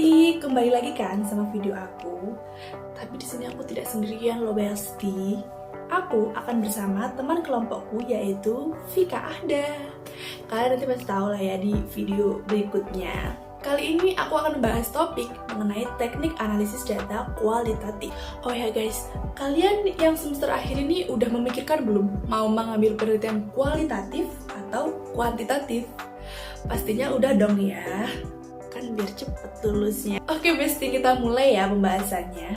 Hai, kembali lagi kan sama video aku. Tapi di sini aku tidak sendirian loh, Besti. Aku akan bersama teman kelompokku yaitu Vika Ahda. Kalian nanti pasti tahu lah ya di video berikutnya. Kali ini aku akan membahas topik mengenai teknik analisis data kualitatif. Oh ya guys, kalian yang semester akhir ini udah memikirkan belum mau mengambil penelitian kualitatif atau kuantitatif? Pastinya udah dong ya, kan biar cepet lulusnya. Oke Besti, kita mulai ya pembahasannya.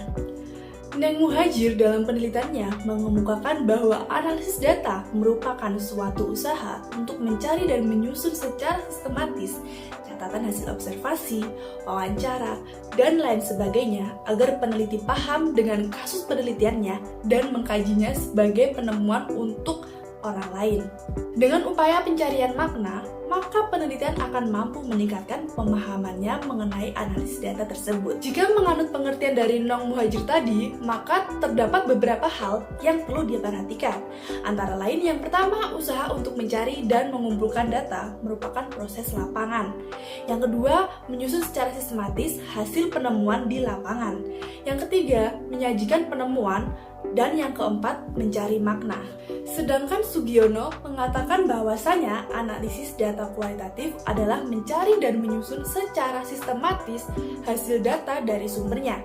Neng Muhajir dalam penelitiannya mengemukakan bahwa analisis data merupakan suatu usaha untuk mencari dan menyusun secara sistematis catatan hasil observasi, wawancara, dan lain sebagainya agar peneliti paham dengan kasus penelitiannya dan mengkajinya sebagai penemuan untuk orang lain. Dengan upaya pencarian makna, maka penelitian akan mampu meningkatkan pemahamannya mengenai analisis data tersebut. Jika menganut pengertian dari Nong Muhajir tadi, maka terdapat beberapa hal yang perlu diperhatikan. Antara lain yang pertama, usaha untuk mencari dan mengumpulkan data merupakan proses lapangan. Yang kedua, menyusun secara sistematis hasil penemuan di lapangan. Yang ketiga, menyajikan penemuan. Dan yang keempat, mencari makna. Sedangkan Sugiono mengatakan bahwasanya analisis data kualitatif adalah mencari dan menyusun secara sistematis hasil data dari sumbernya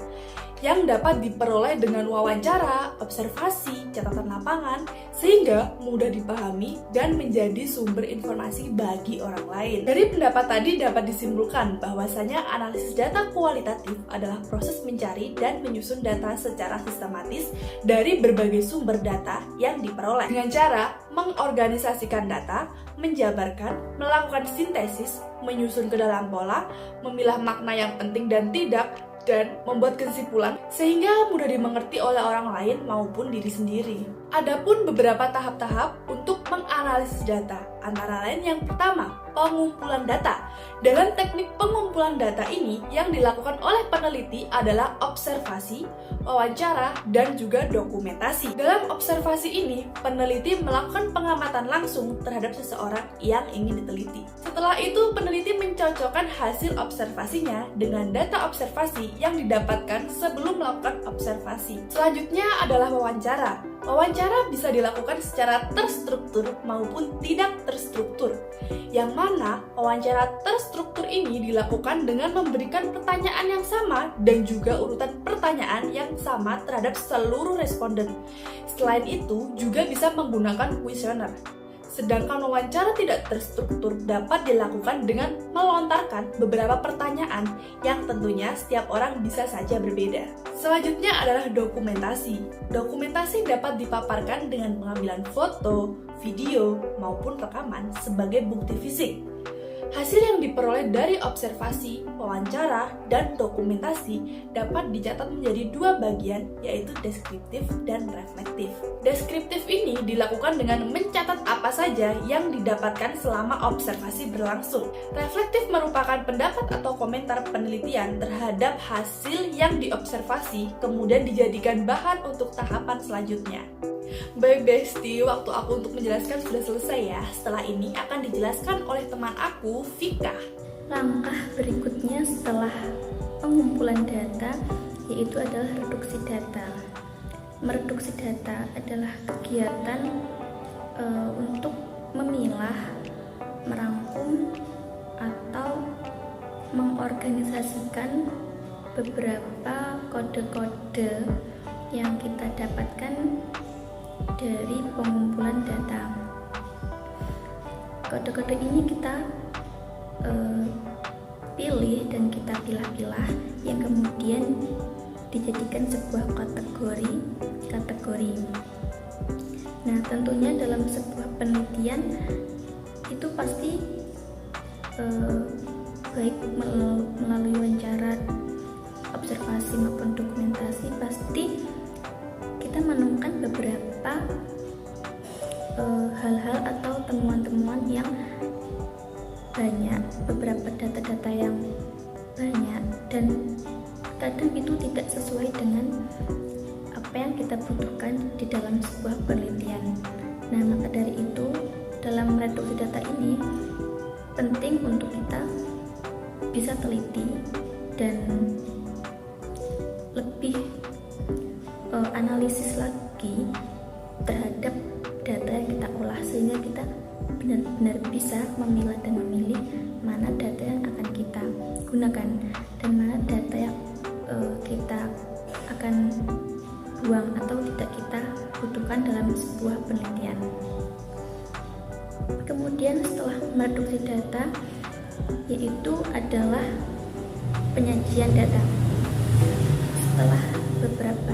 yang dapat diperoleh dengan wawancara, observasi, catatan lapangan, sehingga mudah dipahami dan menjadi sumber informasi bagi orang lain. Dari pendapat tadi dapat disimpulkan bahwasanya analisis data kualitatif adalah proses mencari dan menyusun data secara sistematis dari berbagai sumber data yang diperoleh dengan cara mengorganisasikan data, menjabarkan, melakukan sintesis, menyusun ke dalam pola, memilah makna yang penting dan tidak, dan membuat kesimpulan sehingga mudah dimengerti oleh orang lain maupun diri sendiri. Adapun beberapa tahap-tahap untuk menganalisis data, antara lain yang pertama, pengumpulan data. Dalam teknik pengumpulan data ini yang dilakukan oleh peneliti adalah observasi, wawancara, dan juga dokumentasi. Dalam observasi ini, peneliti melakukan pengamatan langsung terhadap seseorang yang ingin diteliti. Setelah itu, peneliti mencocokkan hasil observasinya dengan data observasi yang didapatkan sebelum melakukan observasi. Selanjutnya adalah wawancara. Wawancara bisa dilakukan secara terstruktur maupun tidak terstruktur. Yang mana wawancara terstruktur ini dilakukan dengan memberikan pertanyaan yang sama dan juga urutan pertanyaan yang sama terhadap seluruh responden. Selain itu, juga bisa menggunakan kuesioner. Sedangkan wawancara tidak terstruktur dapat dilakukan dengan melontarkan beberapa pertanyaan yang tentunya setiap orang bisa saja berbeda. Selanjutnya adalah dokumentasi. Dokumentasi dapat dipaparkan dengan pengambilan foto, video, maupun rekaman sebagai bukti fisik. Hasil yang diperoleh dari observasi, wawancara, dan dokumentasi dapat dicatat menjadi dua bagian, yaitu deskriptif dan reflektif. Deskriptif ini dilakukan dengan mencatat apa saja yang didapatkan selama observasi berlangsung. Reflektif merupakan pendapat atau komentar penelitian terhadap hasil yang diobservasi, kemudian dijadikan bahan untuk tahapan selanjutnya. Baik Besti, waktu aku untuk menjelaskan sudah selesai ya. Setelah ini akan dijelaskan oleh teman aku, Vika. Langkah berikutnya setelah pengumpulan data yaitu adalah reduksi data. Mereduksi data adalah kegiatan untuk memilah, merangkum, atau mengorganisasikan beberapa kode-kode yang kita dapatkan dari pengumpulan data. Kode-kode ini kita pilih dan kita pilah-pilah yang kemudian dijadikan sebuah kategori. Nah, tentunya dalam sebuah penelitian itu pasti baik melalui wawancara, observasi maupun dokumentasi, pasti kita menemukan beberapa hal-hal atau temuan-temuan yang banyak, beberapa data-data yang banyak, dan kadang itu tidak sesuai dengan apa yang kita butuhkan di dalam sebuah penelitian. Nah, maka dari itu dalam reduksi data ini penting untuk kita bisa teliti dan lebih analisis lagi terhadap data yang kita olah, sehingga kita benar-benar bisa memilah dan memilih mana data yang akan kita gunakan dan mana data yang kita akan buang atau tidak kita butuhkan dalam sebuah penelitian. Kemudian setelah mereduksi data, yaitu adalah penyajian data. Setelah beberapa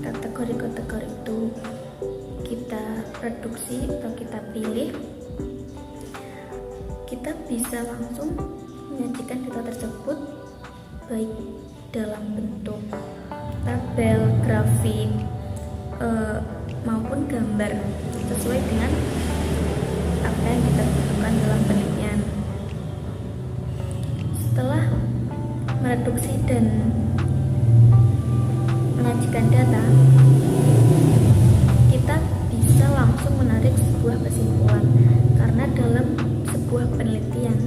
kategori-kategori itu kita reduksi atau kita pilih, kita bisa langsung menyajikan data tersebut baik dalam bentuk tabel, grafik, maupun gambar sesuai dengan apa yang kita butuhkan dalam penelitian. Setelah mereduksi dan menyajikan data, kita bisa langsung menarik sebuah kesimpulan, karena dalam sebuah penelitian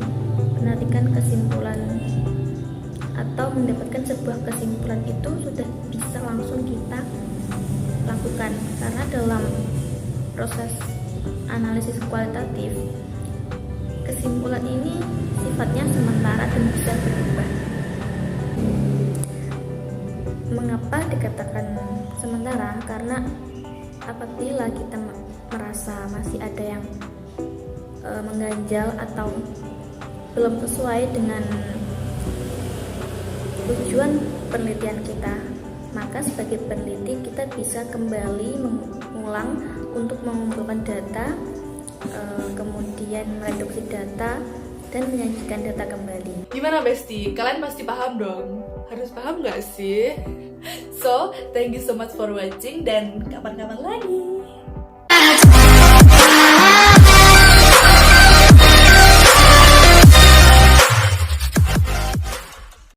menarikan kesimpulan atau mendapatkan sebuah kesimpulan itu sudah bisa langsung kita lakukan, karena dalam proses analisis kualitatif kesimpulan ini sifatnya sementara dan bisa berubah. Mengapa dikatakan sementara? Karena apabila kita merasa masih ada yang mengganjal atau belum sesuai dengan tujuan penelitian kita, maka sebagai peneliti kita bisa kembali mengulang untuk mengumpulkan data, kemudian mereduksi data dan menyajikan data kembali. Gimana Besti? Kalian pasti paham dong? Harus paham gak sih? So, thank you so much for watching dan kapan-kapan lagi.